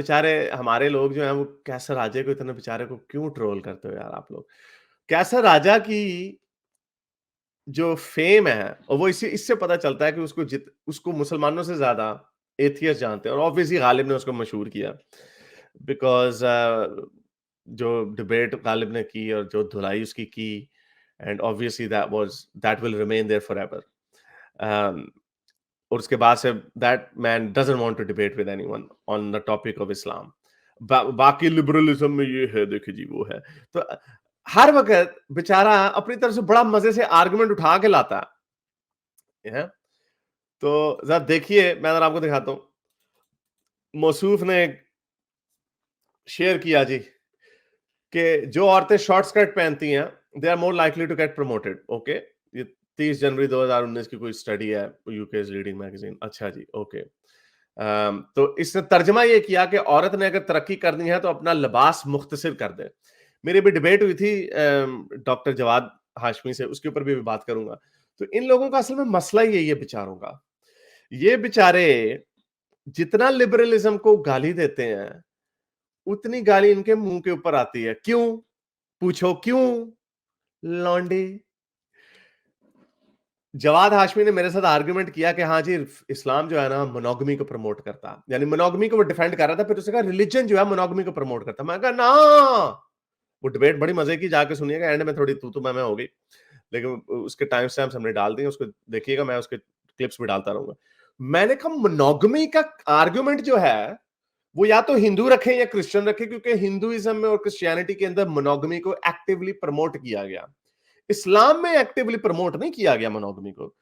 बेचारे हमारे लोग जो हैं वो कैसर राजे को इतने बेचारे को क्यों ट्रोल करते हो यार आप लोग? कैसर राजा की जो फेम है और वो इसी इससे पता चलता है कि उसको मुसलमानों से ज्यादा एथियस्ट जानते हैं और ऑब्वियसली गालिब ने उसको मशहूर किया बिकॉज जो डिबेट गालिब ने की और जो धुलाई उसकी की and obviously that will remain there forever और उसके बाद से that man doesn't want to debate with anyone on the topic of Islam बाकी लिबरलिज्म में ये है देखिए जी वो है तो हर वक्त बेचारा अपनी तरफ से बड़ा मजे से आर्गुमेंट उठा के लाता है तो जरा देखिए मैं अगर आपको दिखाता हूं मौसूफ ने शेयर किया जी कि जो औरतें शॉर्ट स्कर्ट पहनती हैं they are more likely to get promoted okay ये 30 जनवरी 2019 की कोई स्टडी है यूके लीडिंग मैगजीन अच्छा जी ओके तो इसने तर्जमा ये किया कि औरत ने अगर तरक्की करनी है तो अपना लिबास मुख्तसर कर दे मेरी भी डिबेट हुई थी डॉक्टर जवाद हाशमी से उसके ऊपर भी बात करूंगा तो इन लोगों का असल में मसला ही यही है बेचारों का ये बेचारे जितना लिबरलिज्म को गाली देते हैं उतनी गाली इनके मुंह के ऊपर आती है क्यों पूछो क्यों लौंडे जवाद हाशमी ने मेरे साथ आर्गुमेंट किया कि हाँ जी इस्लाम जो है ना मोनोगमी को प्रमोट करता यानी मोनोगमी को वो डिफेंड कर रहा था फिर उसने कहा रिलीजन जो है मोनोगमी को प्रमोट करता मैं कहा ना वो डिबेट बड़ी मजे की जाके सुनिएगा एंड में थोड़ी तू मैं हो गई लेकिन उसके टाइम स्टैम्प्स हमने डाल दिए उसको देखिएगा मैं उसके क्लिप्स भी डालता रहूंगा मैंने कहा मोनोगमी का आर्गुमेंट जो है वो या तो हिंदू रखें या क्रिश्चियन रखें क्योंकि हिंदुइज्म में और क्रिश्चियनिटी के अंदर मोनोगमी को एक्टिवली प्रमोट किया गया इस्लाम में एक्टिवली प्रमोट नहीं किया गया मोनोगमी को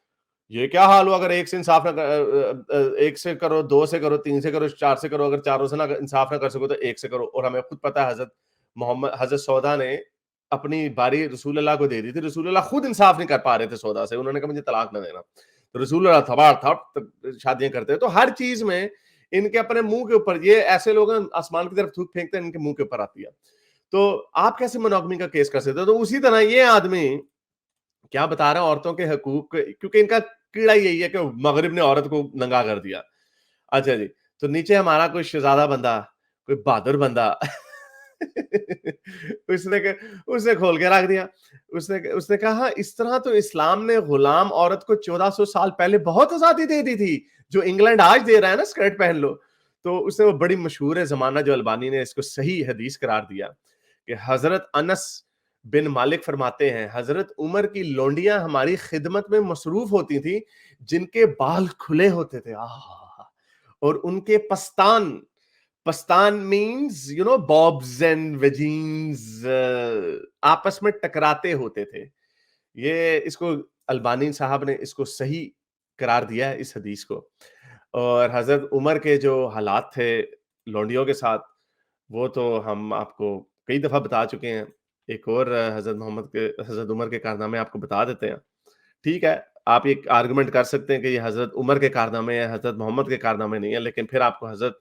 ये क्या हाल हुआ अगर एक से इंसाफ ना एक से करो दो से करो तीन से करो चार से करो अगर चारों से ना इंसाफ ना कर सको तो एक से करो और हमें खुद पता है हजरत सौदा ने अपनी बारी रसूल अल्लाह को दे दी थी रसूल अल्लाह खुद इंसाफ नहीं कर पा रहे थे सौदा से उन्होंने कहा मुझे तलाक ना देना तो रसूल अल्लाह थबाड़ थप शादियां करते हैं तो हर चीज में इनके अपने मुंह के ऊपर ये ऐसे लोग आसमान की तरफ थूक फेंकते हैं इनके मुंह के ऊपर आती है तो आप कैसे मोनोगमी का केस कर सकते हो तो उसी तरह ये आदमी क्या बता रहे हैं औरतों के हकूक क्योंकि इनका कीड़ा यही है कि मगरिब ने औरत को नंगा कर दिया अच्छा जी तो नीचे हमारा कोई शहजादा बंदा कोई बहादुर बंदा उसने खोल के रख दिया उसने कहा हाँ, इस तरह तो इस्लाम ने गुलाम औरत को 1400 साल पहले बहुत आजादी दे दी थी जो इंग्लैंड आज दे रहा है ना स्कर्ट पहन लो तो उसने वो बड़ी मशहूर है जमाना जो अल्बानी ने इसको सही हदीस करार दिया कि हजरत अनस बिन मालिक फरमाते हैं हजरत उमर की लौंडियां हमारी खिदमत में मसरूफ होती थी जिनके बाल खुले होते थे और उनके पस्तान पस्तान मींस यू नो बॉब्स एंड वेजीन्स आपस में टकराते होते थे ये इसको अल्बानी साहब ने इसको सही करार दिया है इस हदीस को और हजरत उमर के जो हालात थे लौंडियों के साथ वो तो हम आपको कई दफा बता चुके हैं एक और हजरत उमर के कारनामे आपको बता देते हैं ठीक है आप एक आर्गुमेंट कर सकते हैं कि ये हजरत उमर के कारनामे है हजरत मोहम्मद के कारनामे नहीं है लेकिन फिर आपको हजरत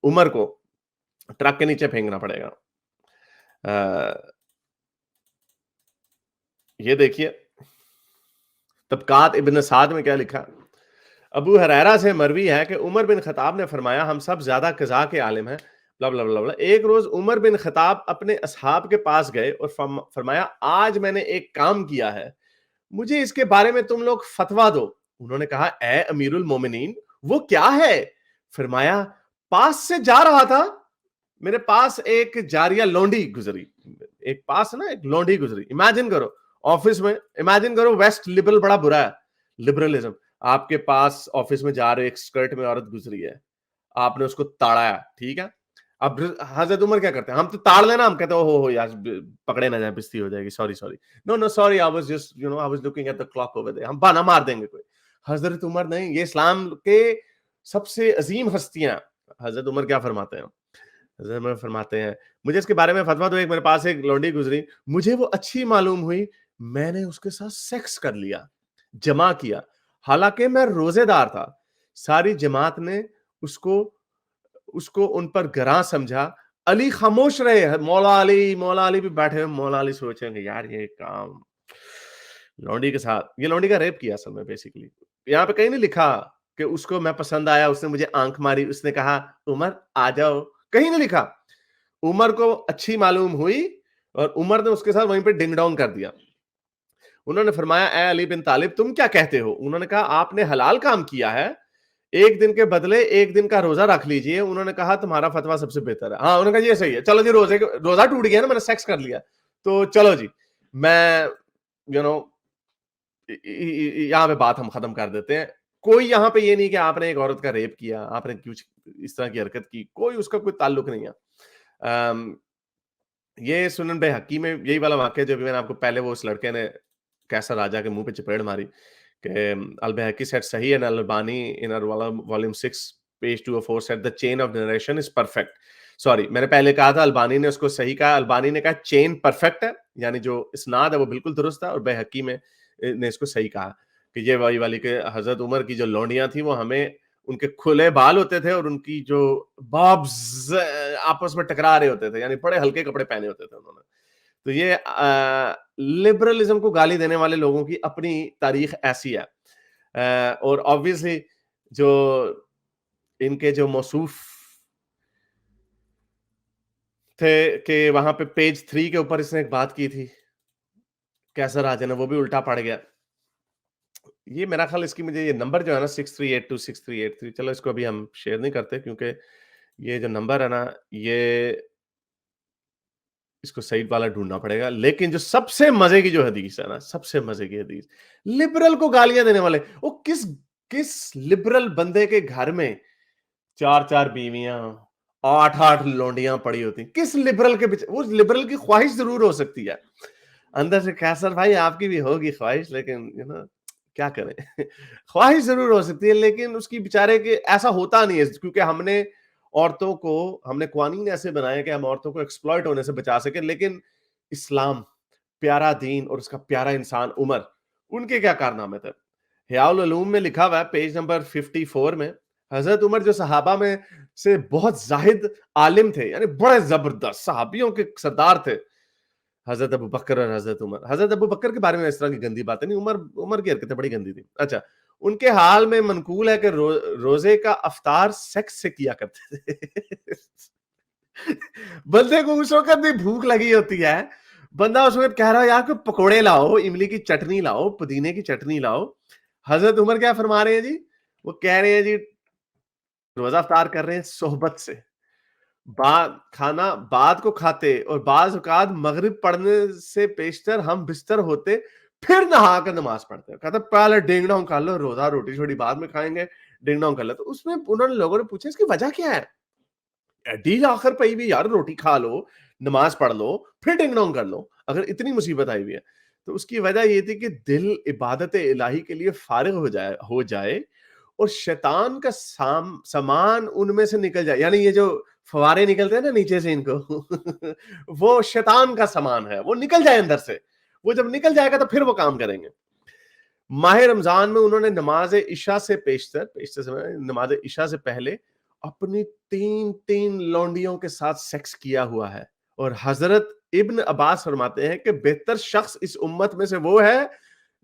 उमर को ट्रक के नीचे फेंकना पड़ेगा ये देखिए तबकात इब्न साद में क्या लिखा अबू हुरैरा से मरवी है कि उमर बिन खताब ने फरमाया हम सब ज्यादा कज़ा के आलिम हैं ब्ला ब्ला ब्ला ब्ला एक रोज उमर बिन खताब अपने असहाब के पास गए और फरमाया आज मैंने एक काम किया है मुझे इसके बारे में तुम लोग फतवा दो उन्होंने कहा ए अमीरुल मोमिनीन वो क्या है फरमाया पास से जा रहा था मेरे पास एक जारिया लौंडी गुजरी एक पास ना एक लौंडी गुजरी इमेजिन करो ऑफिस में इमेजिन करो वेस्ट लिबरल बड़ा बुरा है लिबरलिज्म आपके पास ऑफिस में जा रहे एक स्कर्ट में औरत गुजरी है आपने उसको ताड़ाया ठीक है अब हजरत उमर क्या करते हैं हम तो ताड़ लेना हम कहते हो यार पकड़े ना जाए पिस्ती हो जाएगी sorry sorry no sorry I was just you know I was looking at the clock over there हम बहाना मार देंगे कोई हजरत उमर नहीं ये इस्लाम के सबसे अजीम हस्तियां हजरत उमर क्या फरमाते हैं हजरत उमर फरमाते हैं मुझे इसके बारे में फतवा दो एक मेरे पास एक लौंडी गुजरी मुझे वो अच्छी मालूम हुई मैंने उसके साथ सेक्स कर लिया जमा किया हालांकि मैं रोजेदार था सारी जमात ने उसको उसको उन पर गरा समझा अली खामोश रहे मौला अली भी बैठे हुए मौला अली सोचेंगे यार ये काम लौंडी के साथ ये लौंडी का रेप किया असल में बेसिकली यहाँ पे कहीं नहीं लिखा کہ اس کو میں پسند آیا, اس نے مجھے آنکھ ماری, اس نے کہا عمر آ جاؤ, کہیں نہیں لکھا. عمر کو اچھی معلوم ہوئی اور عمر نے اس کے ساتھ وہیں پہ ڈنگ ڈونگ کر دیا. انہوں نے فرمایا اے علی بن طالب تم کیا کہتے ہو؟ انہوں نے کہا آپ نے حلال کام کیا ہے, ایک دن کے بدلے ایک دن کا روزہ رکھ لیجئے. انہوں نے کہا تمہارا فتویٰ سب سے بہتر ہے. ہاں, انہوں نے کہا یہ صحیح ہے, چلو جی روزہ ٹوٹ گیا نا, میں نے سیکس کر لیا, تو چلو جی میں یہاں پہ بات ہم ختم کر دیتے ہیں. کوئی یہاں پہ یہ نہیں کہ آپ نے ایک عورت کا ریپ کیا, آپ نے کچھ اس طرح کی حرکت کی, کوئی اس کا کوئی تعلق نہیں ہے. یہ سنن بہقی میں یہی والا واقعہ جو بھی میں نے آپ کو پہلے وہ اس لڑکے نے کیسا راجا کے منہ پہ چپیڑ ماری کہ البہقی said صحیح and Albani in volume 6 page 204 said the chain of narration is perfect. Sorry, میں نے پہلے کہا تھا البانی نے اس کو صحیح کہا, البانی نے کہا چین پرفیکٹ ہے, یعنی جو اسناد ہے وہ بالکل درست ہے, اور بہقی میں نے اس کو صحیح کہا کہ یہ وہی والی کہ حضرت عمر کی جو لونڈیاں تھیں وہ ہمیں ان کے کھلے بال ہوتے تھے اور ان کی جو بابز آپس میں ٹکرا رہے ہوتے تھے, یعنی بڑے ہلکے کپڑے پہنے ہوتے تھے انہوں نے. تو یہ لبرلزم کو گالی دینے والے لوگوں کی اپنی تاریخ ایسی ہے. اور obviously جو ان کے جو موصوف تھے کہ وہاں پہ پیج 3 کے اوپر اس نے ایک بات کی تھی کیسر راجا نے, وہ بھی الٹا پڑ گیا. یہ میرا خیال اس کی مجھے یہ نمبر جو ہے نا 63826383, چلو اس کو ابھی ہم شیئر نہیں کرتے کیونکہ یہ جو نمبر ہے نا یہ اس کو صحیح والا ڈھونڈنا پڑے گا. لیکن جو سب سے مزے کی جو حدیث ہے نا, سب سے مزے کی حدیث, لبرل کو گالیاں دینے والے, وہ کس لبرل بندے کے گھر میں 4 بیویاں 8 لونڈیاں پڑی ہوتی, کس لبرل کے وہ لبرل کی خواہش ضرور ہو سکتی ہے اندر سے, کیسر بھائی آپ کی بھی ہوگی خواہش, لیکن کیا کریں خواہش ضرور ہو سکتی ہے, لیکن اس کی بیچارے کے ایسا ہوتا نہیں ہے, کیونکہ ہم نے عورتوں کو, ہم نے قوانین ایسے بنائے کہ ہم عورتوں کو ایکسپلائٹ ہونے سے بچا سکیں. لیکن اسلام پیارا دین اور اس کا پیارا انسان عمر, ان کے کیا کارنامے تھے. حیاء العلوم میں لکھا ہوا ہے پیج نمبر 54 میں, حضرت عمر جو صحابہ میں سے بہت زاہد عالم تھے, یعنی بڑے زبردست صحابیوں کے سردار تھے, حضرت ابو بکر اور حضرت عمر. حضرت ابو بکر کے بارے میں اس طرح کی گندی باتیں نہیں, عمر کی حرکتیں بڑی گندی تھی. اچھا, ان کے حال میں منقول ہے کہ روزے کا افطار سیکس سے کیا کرتے تھے. بندے کو اس وقت بھی بھوک لگی ہوتی ہے, بندہ اس وقت کہہ رہا ہے یار کہ پکوڑے لاؤ, املی کی چٹنی لاؤ, پودینے کی چٹنی لاؤ. حضرت عمر کیا فرما رہے ہیں جی, وہ کہہ رہے ہیں جی روزہ افطار کر رہے ہیں صحبت سے, کھانا بعد کو کھاتے, اور بعض اوقات مغرب پڑھنے سے پیشتر ہم بستر ہوتے, پھر نہا کر نماز پڑھتے. کہتا پہلے ڈنگ ڈونگ کر لو, روزہ روٹی چھوٹی بعد میں کھائیں گے, ڈنگ ڈونگ کر لو. تو اس میں انہوں نے لوگوں نے پوچھا اس کی وجہ کیا ہے, ڈیل آخر پہ بھی یار روٹی کھا لو, نماز پڑھ لو, پھر ڈنگ ڈونگ کر لو, اگر اتنی مصیبت آئی ہوئی ہے. تو اس کی وجہ یہ تھی کہ دل عبادت الہی کے لیے فارغ ہو جائے اور شیطان کا سامان ان میں سے نکل جائے. یعنی یہ جو فوارے نکلتے ہیں نا نیچے سے ان کو وہ شیطان کا سامان ہے, وہ نکل جائے اندر سے. وہ جب نکل جائے گا تو پھر وہ کام کریں گے. ماہ رمضان میں انہوں نے نماز عشاء سے نماز عشاء سے پہلے اپنی 3 لونڈیوں کے ساتھ سیکس کیا ہوا ہے. اور حضرت ابن عباس فرماتے ہیں کہ بہتر شخص اس امت میں سے وہ ہے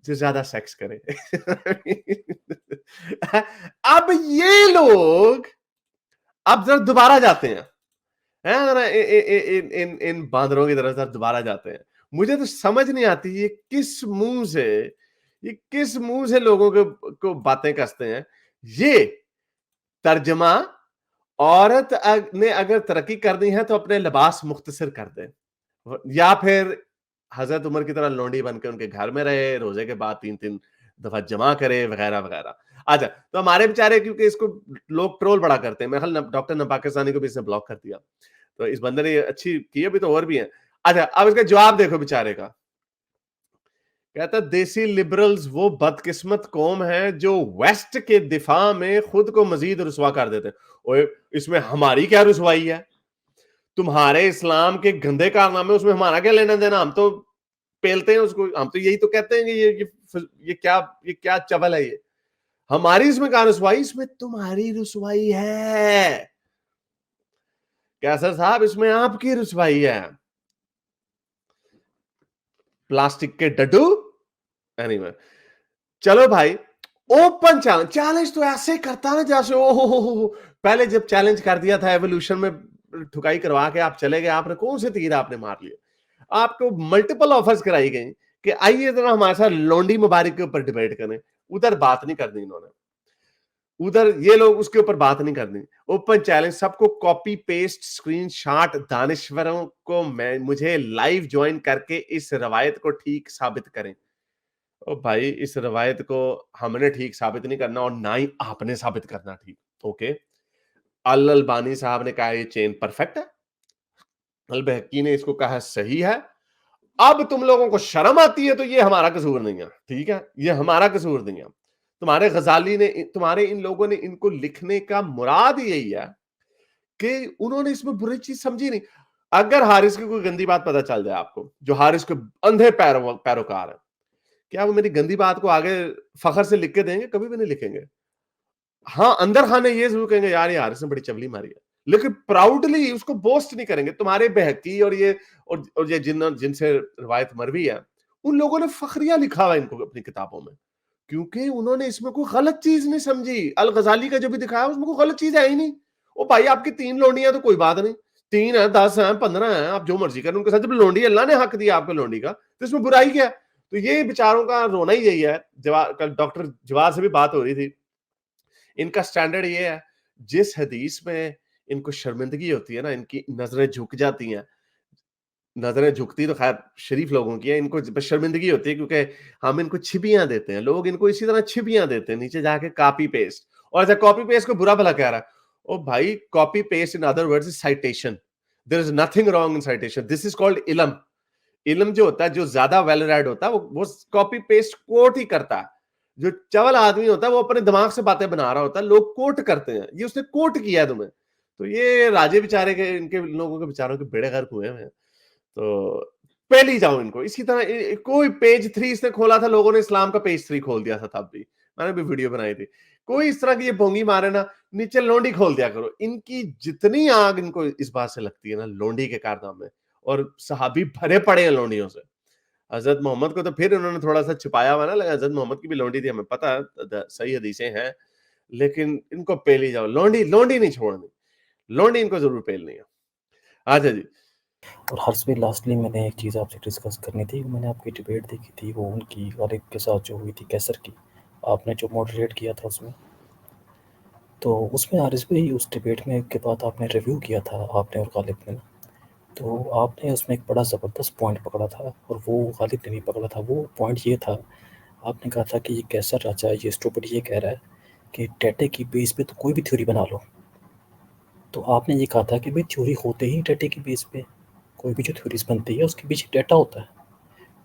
جو زیادہ سیکس کرے. اب یہ لوگ اب ذرا دوبارہ جاتے ہیں ان باندروں کی طرف دوبارہ جاتے ہیں. مجھے تو سمجھ نہیں آتی یہ کس منہ سے لوگوں کو باتیں کستے ہیں. یہ ترجمہ عورت نے اگر ترقی کرنی ہے تو اپنے لباس مختصر کر دے, یا پھر حضرت عمر کی طرح لونڈی بن کے ان کے گھر میں رہے, روزے کے بعد 3 دفعہ جمع کرے وغیرہ وغیرہ. اچھا, تو ہمارے بیچارے کیونکہ اس کو لوگ ٹرول بڑا کرتے ہیں, میرے خیال ڈاکٹر نہ پاکستانی کو بھی اس نے بلاک کر دیا, تو اس بندے نے اچھی کی, ابھی تو اور بھی ہیں. اچھا, اب اس کا جواب دیکھو بیچارے کا. کہتا دیسی لبرلز وہ بدقسمت قوم ہے جو ویسٹ کے دفاع میں خود کو مزید رسوا کر دیتے ہیں. اوے اس میں ہماری کیا رسوائی ہے, تمہارے اسلام کے گندے کارنامے, اس میں ہمارا کیا لینا دینا, ہم تو پیلتے ہیں اس کو, ہم تو یہی تو کہتے ہیں کہ یہ کیا چول ہے, یہ ہماری اس میں کہاں رسوائی, اس میں تمہاری رسوائی ہے. کیسر صاحب اس میں آپ کی رسوائی ہے, پلاسٹک کے ڈڈو. اینیوے چلو بھائی, ओपन चैलेंज तो ऐसे करता ना जैसे ओ पहले जब चैलेंज कर दिया था एवोल्यूशन में ठुकाई करवा के आप चले गए, आपने कौन से तीर आपने मार लिए? आपको मल्टीपल ऑफर्स कराई गई कि आइए जरा हमारे साथ लौंडी मुबारक के ऊपर डिबेट करें। उधर बात नहीं करनी इन्होंने, उधर ये लोग उसके ऊपर बात नहीं करनी। ओपन चैलेंज, सबको कॉपी पेस्ट स्क्रीनशॉट, दानिश्वरों को मुझे लाइव ज्वाइन करके इस रवायत को ठीक साबित करें। ओ भाई, इस रवायत को हमने ठीक साबित नहीं करना और ना ही आपने साबित करना ठीक। ओके, अल अलबानी साहब ने कहा ये चेन परफेक्ट है, अल बहकी ने इसको कहा सही है। अब तुम लोगों को शर्म आती है तो ये हमारा कसूर नहीं है, ठीक है, ये हमारा कसूर नहीं है। तुम्हारे गजाली ने, तुम्हारे इन लोगों ने इनको लिखने का मुराद यही है कि उन्होंने इसमें बुरी चीज समझी नहीं। अगर हारिस की कोई गंदी बात पता चल जाए आपको, जो हारिस के अंधे पैरोकार है, क्या वो मेरी गंदी बात को आगे फखर से लिख के देंगे? कभी भी नहीं लिखेंगे। हाँ, अंदर खाने ये जरूर कहेंगे यार ये हारिस ने बड़ी चवली मारी है, लेकिन प्राउडली उसको बोस्ट नहीं करेंगे। तुम्हारे बहकी और ये और ये जिनसे रिवायत मरवी है, उन लोगों ने फखरिया लिखा हुआ इनको अपनी किताबों में, क्योंकि उन्होंने इसमें कोई गलत चीज नहीं समझी। अल गजाली का जो भी दिखाया उसमें कोई गलत चीज है ही नहीं। ओ भाई, आपकी 3 लोंडियां तो कोई बात नहीं, 3 है, 10 है, 15 है, आप जो मर्जी करें उनके साथ। जब लोंडी, अल्लाह ने हक दिया आपको लोंडी का, तो इसमें बुराई क्या है? तो ये बेचारों का रोना ही यही है। कल डॉक्टर जवाद से भी बात हो रही थी, इनका स्टैंडर्ड ये है, जिस हदीस में इनको शर्मिंदगी होती है ना, इनकी नजरें झुक जाती हैं। नजरें झुकती तो खैर शरीफ लोगों की है, इनको बस शर्मिंदगी होती है क्योंकि हम इनको छिपियां देते हैं, लोग इनको इसी तरह छिपियां देते हैं, नीचे जाके कॉपी पेस्ट। और ऐसा कॉपी पेस्ट को बुरा भला कह रहा है, ओ भाई, copy paste in other words is citation. There is nothing wrong in citation, this is called इल्म। इल्म जो होता है, जो ज्यादा वेल रेड होता है, वो कॉपी पेस्ट कोट ही करता है। जो चवल आदमी होता है वो अपने दिमाग से बातें बना रहा होता है, लोग कोट करते हैं, ये उसने कोट किया है तुम्हें। तो ये राजे बेचारे के, इनके लोगों के बेचारों के बेड़े गर्क हुए हैं। तो पहले ही जाओ इनको। इसी तरह कोई पेज 3 इसने खोला था, लोगों ने इस्लाम का पेज 3 खोल दिया था, तब भी मैंने भी वीडियो बनाई थी। कोई इस तरह की ये भोंगी मारे ना, नीचे लोंडी खोल दिया करो। इनकी जितनी आग इनको इस बात से लगती है ना, लोंडी के कारनामे, और सहाबी भरे पड़े हैं लोंडियों से। हजरत मोहम्मद को तो फिर उन्होंने थोड़ा सा छिपाया हुआ ना, लगा हजरत मोहम्मद की भी लोंडी थी, हमें पता है, सही हदीसें हैं, लेकिन इनको पेल ही जाओ। लोंडी लोंडी नहीं छोड़नी, लोंडी इनको जरूर पेलनी है। अच्छा जी। और हर्ष भाई, लास्टली मैंने एक चीज़ आपसे डिस्कस करनी थी। मैंने आपकी डिबेट देखी थी, वो उनकी गालिब के साथ जो हुई थी कैसर की, आपने जो मॉडरेट किया था उसमें, तो उसमें हारिस भाई उस डिबेट में के बाद आपने रिव्यू किया था, आपने और गालिब ने, तो आपने उसमें एक बड़ा ज़बरदस्त पॉइंट पकड़ा था, और वो गालिब ने भी पकड़ा था। वो पॉइंट ये था, आपने कहा था कि ये कैसर राजा, ये स्टूपिड ये कह रहा है कि डेटा की बेस पे तो कोई भी थ्योरी बना लो। तो आपने ये कहा था कि भाई थ्योरी होते ही डेटा की बेस पे, कोई भी जो थ्योरीज बनती है उसके पीछे डेटा होता है।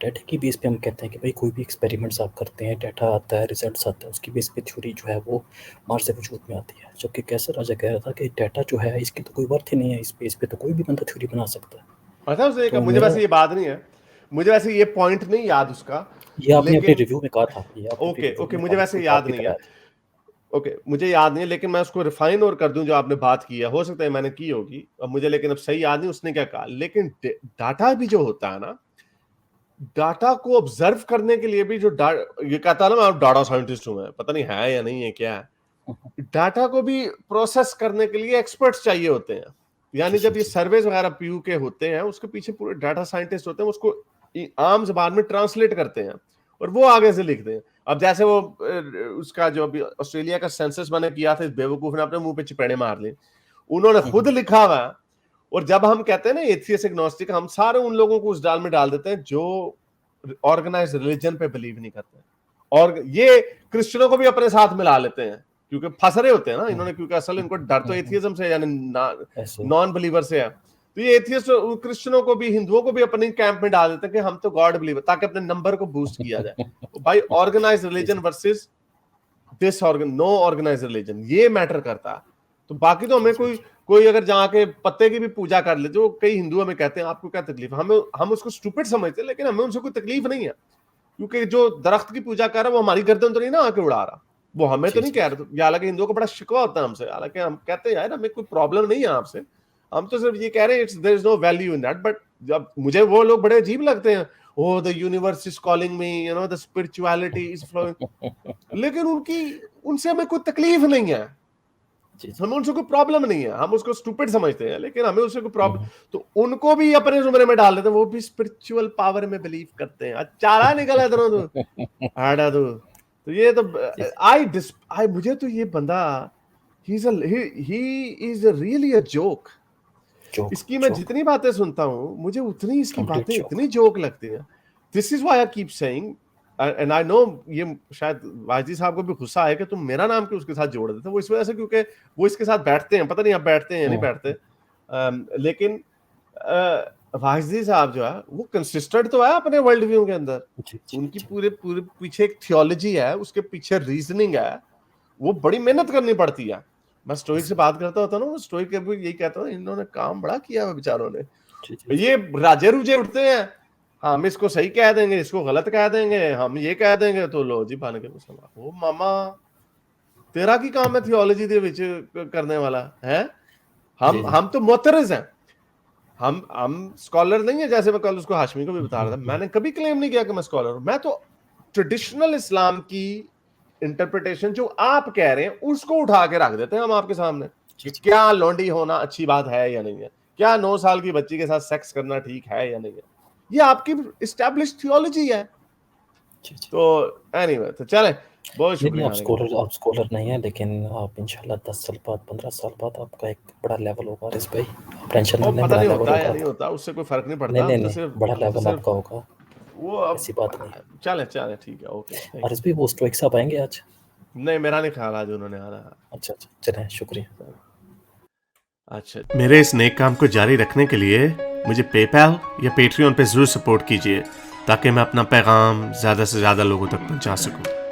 डेटा की बेस पे हम कहते हैं कि भाई कोई भी एक्सपेरिमेंट्स आप करते हैं, डेटा आता है, रिजल्ट्स आता है, उसकी बेस पे थ्योरी जो है वो मार से वजूद में आती है। जबकि कैसर राजा कह रहा था कि डेटा जो है इसकी तो कोई वर्थ ही नहीं है, इस बेस पे तो कोई भी बंदा थ्योरी बना सकता है। अच्छा, उसने तो मुझे मेरा, वैसे ये बात नहीं है, मुझे वैसे ये पॉइंट नहीं याद उसका, ये आपने अपने लेकिन रिव्यू में कहा था, ये आपने अपने ओके रिव्यू ओके, में मुझे गालिब वैसे को याद बात की नहीं तरह है। है। ओके, मुझे याद नहीं है, लेकिन मैं उसको रिफाइन और कर दूं जो आपने बात की है, हो सकता है मैंने की होगी अब मुझे, लेकिन अब सही याद नहीं उसने क्या कहा। लेकिन डाटा भी जो होता है ना, डाटा को ऑब्जर्व करने के लिए भी जो ये कहता है ना, मैं डाटा साइंटिस्ट हूं, मैं पता नहीं है या नहीं है क्या है, डाटा को भी प्रोसेस करने के लिए एक्सपर्ट्स चाहिए होते हैं। यानी जी जी जब ये जी। सर्वेज वगैरह पीयू के होते हैं, उसके पीछे पूरे डाटा साइंटिस्ट होते हैं, उसको आम जबान में ट्रांसलेट करते हैं और वो आगे से लिखते हैं। अब जैसे वो उसका जो अभी ऑस्ट्रेलिया का सेंसस मैंने किया था, इस बेवकूफ ने अपने मुंह पे चपेड़े मार ली, उन्होंने खुद लिखा हुआ है। और जब हम कहते हैं ना एथियस्ट एग्नोस्टिक, हम सारे उन लोगों को उस डाल में डाल देते हैं जो ऑर्गेनाइज रिलीजन पे बिलीव नहीं करते, और ये क्रिश्चियनों को भी अपने साथ मिला लेते हैं क्योंकि फंस रहे होते हैं ना इन्होंने, क्योंकि असल इनको डर तो एथियज्म से यानी ऐसे नॉन बिलीवर से है। तो ये एथियस्ट क्रिश्चियनों को भी, हिंदुओं को भी अपने कैंप में डाल देते हैं कि हम तो गॉड बिलीवर, ताकि अपने नंबर को बूस्ट किया जाए। तो भाई, organise religion versus no organise religion, ये मैटर करता है। तो बाकी तो जी हमें जी कोई जी। कोई अगर जाके पत्ते की भी पूजा कर ले, जो कई हिंदू हमें कहते हैं आपको क्या तकलीफ है, हमें हम उसको स्टूपिड समझते हैं, लेकिन हमें उनसे कोई तकलीफ नहीं है, क्योंकि जो दरख्त की पूजा कर रहा है वो हमारी गर्दन तो नहीं ना आके उड़ा रहा, वो हमें तो जी नहीं जी कह जी। रहा। हालांकि हिंदुओं को बड़ा शिकवा होता है हमसे, हालांकि हम कहते हैं यार हमें कोई प्रॉब्लम नहीं है आपसे, हम तो सिर्फ ये कह रहे हैं it's there is no value in that. But जब मुझे वो लोग बड़े अजीब लगते हैं, oh the universe is calling me, you know, the spirituality is flowing. लेकिन उनसे हमें कोई तकलीफ नहीं है, हमें उनसे कोई प्रॉब्लम नहीं है, हम उसको स्टूपिड समझते हैं, लेकिन हमें उससे कोई प्रॉब्लम, तो उनको भी अपने जुमरे में डाल देते हैं, वो भी स्पिरिचुअल पावर में बिलीव करते हैं। चारा निकला इधरों तो आड़ा तो ये तो मुझे तो ये बंदा he is really a joke. इसकी मैं जितनी बातें सुनता हूँ, मुझे उतनी इसकी बातें इतनी जोक लगती हैं। This is why I keep saying, and I know ये शायद वाजिद साहब को भी गुस्सा आया कि तुम मेरा नाम क्यों उसके साथ जोड़ देते, वो इस वजह से क्योंकि वो इसके साथ बैठते हैं, पता नहीं अब बैठते हैं या नहीं बैठते, लेकिन वाजिद साहब जो है वो कंसिस्टेंट तो है अपने वर्ल्ड व्यू के अंदर, उनकी पूरे पीछे एक थियोलॉजी है, उसके पीछे रीजनिंग है, वो बड़ी मेहनत करनी पड़ती है। मैं स्टोइक से बात करता होता ना, वो स्टोइक के भी यही कहता हूँ, इन्होंने काम बड़ा किया है बेचारों ने, ये राजे रुजे उठते हैं, हम इसको सही कह देंगे, इसको गलत कह देंगे, हम ये कह देंगे, तो लो जी बन के ओ मामा तेरा की काम है थियोलॉजी दे विच करने वाला है, हम तो मोतरज हैं, हम स्कॉलर नहीं है, जैसे मैं कल उसको हाशमी को भी बता रहा था, मैंने कभी क्लेम नहीं किया कि मैं स्कॉलर हूं, मैं तो ट्रेडिशनल इस्लाम की इंटरप्रिटेशन जो आप कह रहे हैं उसको उठा के रख देते हैं हम आपके सामने कि क्या लौंडी होना अच्छी बात है या नहीं है, क्या 9 साल की बच्ची के साथ सेक्स करना ठीक है या नहीं है, ये आपकी एस्टैब्लिश्ड थियोलॉजी है। तो एनीवे, तो चले, बहुत शुक्रिया। आप स्कॉलर नहीं है, लेकिन आप इंशाल्लाह 10 साल बाद 15 साल बाद आपका एक बड़ा लेवल होगा इस भाई, टेंशन नहीं, पता नहीं होता है नहीं होता, उससे कोई फर्क नहीं पड़ता, नहीं, बड़ा लेवल आपका होगा, वो ऐसी बात नहीं। चले ठीक है, ओके। और इस भी वो स्टोइक साहब आएंगे आज? नहीं, मेरा नहीं ख्याल आज उन्होंने आना। अच्छा, चलें, शुक्रिया। अच्छा, मेरे इस नेक काम को जारी रखने के लिए मुझे पेपैल या पेट्रियन पे जरूर सपोर्ट कीजिए, ताकि मैं अपना पैगाम ज़्यादा से ज़्यादा लोगों तक पहुंचा सकूं।